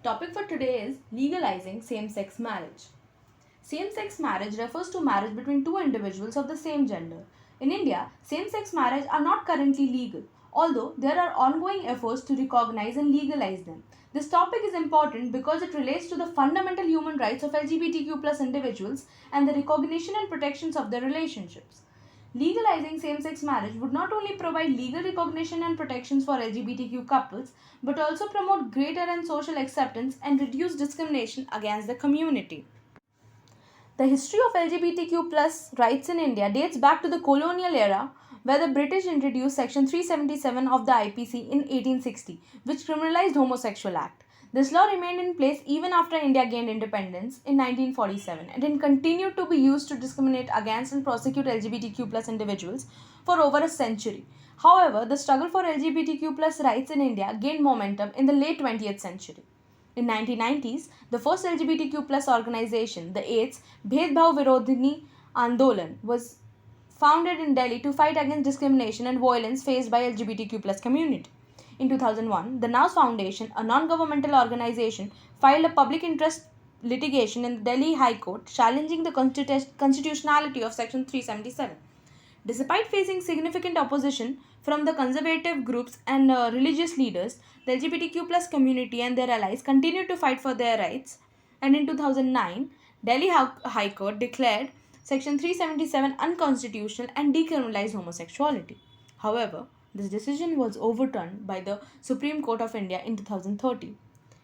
Topic for today is legalizing same-sex marriage. Same-sex marriage refers to marriage between two individuals of the same gender. In India, same-sex marriage are not currently legal, although there are ongoing efforts to recognize and legalize them. This topic is important because it relates to the fundamental human rights of LGBTQ plus individuals and the recognition and protections of their relationships. Legalizing same-sex marriage would not only provide legal recognition and protections for LGBTQ couples, but also promote greater and social acceptance and reduce discrimination against the community. The history of LGBTQ plus rights in India dates back to the colonial era, where the British introduced Section 377 of the IPC in 1860, which criminalized homosexual act. This law remained in place even after India gained independence in 1947 and it continued to be used to discriminate against and prosecute LGBTQ plus individuals for over a century. However, the struggle for LGBTQ plus rights in India gained momentum in the late 20th century. In 1990s, the first LGBTQ plus organization, the AIDS Bhedbhav Virodhini Andolan, was founded in Delhi to fight against discrimination and violence faced by LGBTQ plus community. In 2001, the Naus Foundation, a non-governmental organization, filed a public interest litigation in the Delhi High Court challenging the constitutionality of Section 377. Despite facing significant opposition from the conservative groups and religious leaders, the LGBTQ plus community and their allies continued to fight for their rights, and in 2009, Delhi High Court declared Section 377 unconstitutional and decriminalized homosexuality. However, this decision was overturned by the Supreme Court of India in 2013.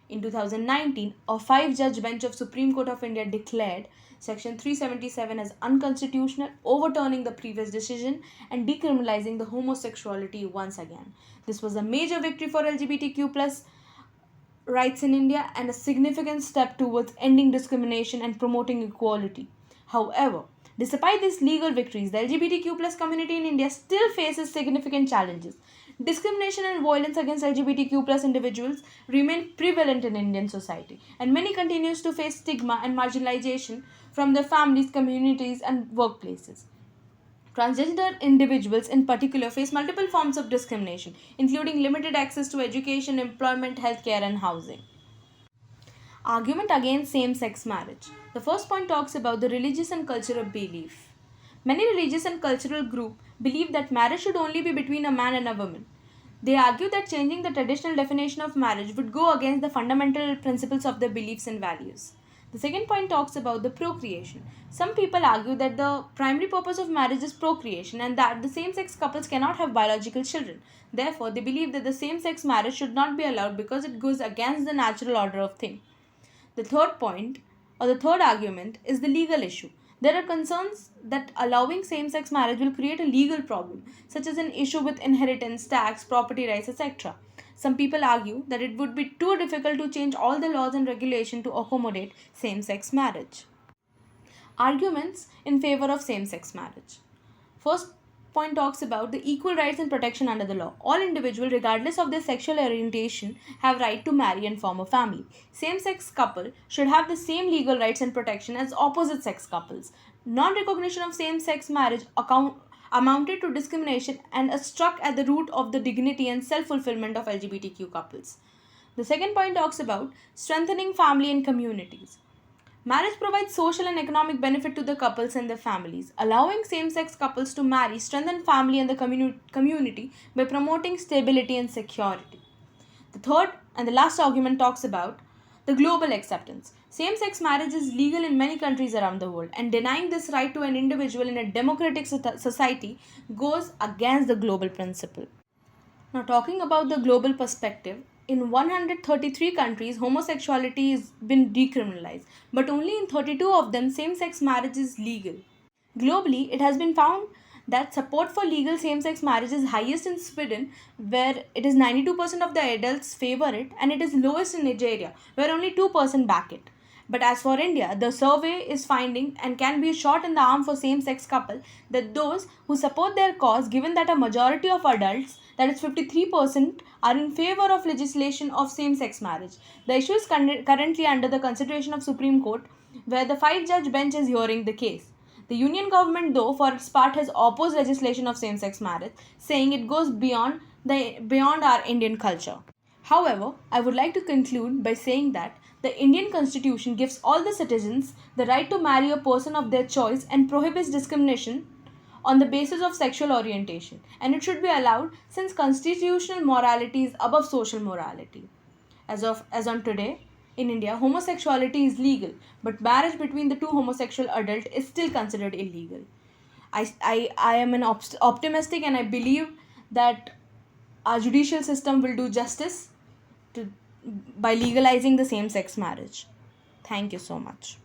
In 2019, a 5-judge bench of Supreme Court of India declared Section 377 as unconstitutional, overturning the previous decision and decriminalizing the homosexuality once again. This was a major victory for LGBTQ plus rights in India and a significant step towards ending discrimination and promoting equality. However, despite these legal victories, the LGBTQ plus community in India still faces significant challenges. Discrimination and violence against LGBTQ plus individuals remain prevalent in Indian society, and many continues to face stigma and marginalization from their families, communities, and workplaces. Transgender individuals in particular face multiple forms of discrimination, including limited access to education, employment, healthcare, and housing. Argument against same-sex marriage. The first point talks about the religious and cultural belief. Many religious and cultural groups believe that marriage should only be between a man and a woman. They argue that changing the traditional definition of marriage would go against the fundamental principles of their beliefs and values. The second point talks about the procreation. Some people argue that the primary purpose of marriage is procreation and that the same-sex couples cannot have biological children. Therefore, they believe that the same-sex marriage should not be allowed because it goes against the natural order of things. The third argument is the legal issue. There are concerns that allowing same-sex marriage will create a legal problem, such as an issue with inheritance, tax, property rights, etc. Some people argue that it would be too difficult to change all the laws and regulations to accommodate same-sex marriage. Arguments in favor of same-sex marriage. First point talks about the equal rights and protection under the law. All individuals, regardless of their sexual orientation, have right to marry and form a family. Same-sex couple should have the same legal rights and protection as opposite-sex couples. Non-recognition of same-sex marriage amounted to discrimination and struck at the root of the dignity and self-fulfillment of LGBTQ couples. The second point talks about strengthening family and communities. Marriage provides social and economic benefit to the couples and their families. Allowing same-sex couples to marry strengthens family and the community by promoting stability and security. The third and the last argument talks about the global acceptance. Same-sex marriage is legal in many countries around the world, and denying this right to an individual in a democratic society goes against the global principle. Now, talking about the global perspective, in 133 countries, homosexuality has been decriminalized, but only in 32 of them, same-sex marriage is legal. Globally, it has been found that support for legal same-sex marriage is highest in Sweden, where it is 92% of the adults favor it, and it is lowest in Nigeria, where only 2% back it. But as for India, the survey is finding and can be a shot in the arm for same-sex couple that those who support their cause, given that a majority of adults, that is 53%, are in favor of legislation of same-sex marriage. The issue is currently under the consideration of Supreme Court, where the 5-judge bench is hearing the case. The Union government, though, for its part has opposed legislation of same-sex marriage, saying it goes beyond our Indian culture. However, I would like to conclude by saying that the Indian Constitution gives all the citizens the right to marry a person of their choice and prohibits discrimination on the basis of sexual orientation, and it should be allowed since constitutional morality is above social morality. As on today, in India, homosexuality is legal, but marriage between the two homosexual adults is still considered illegal. I am optimistic, and I believe that our judicial system will do justice to, by legalizing the same sex marriage. Thank you so much.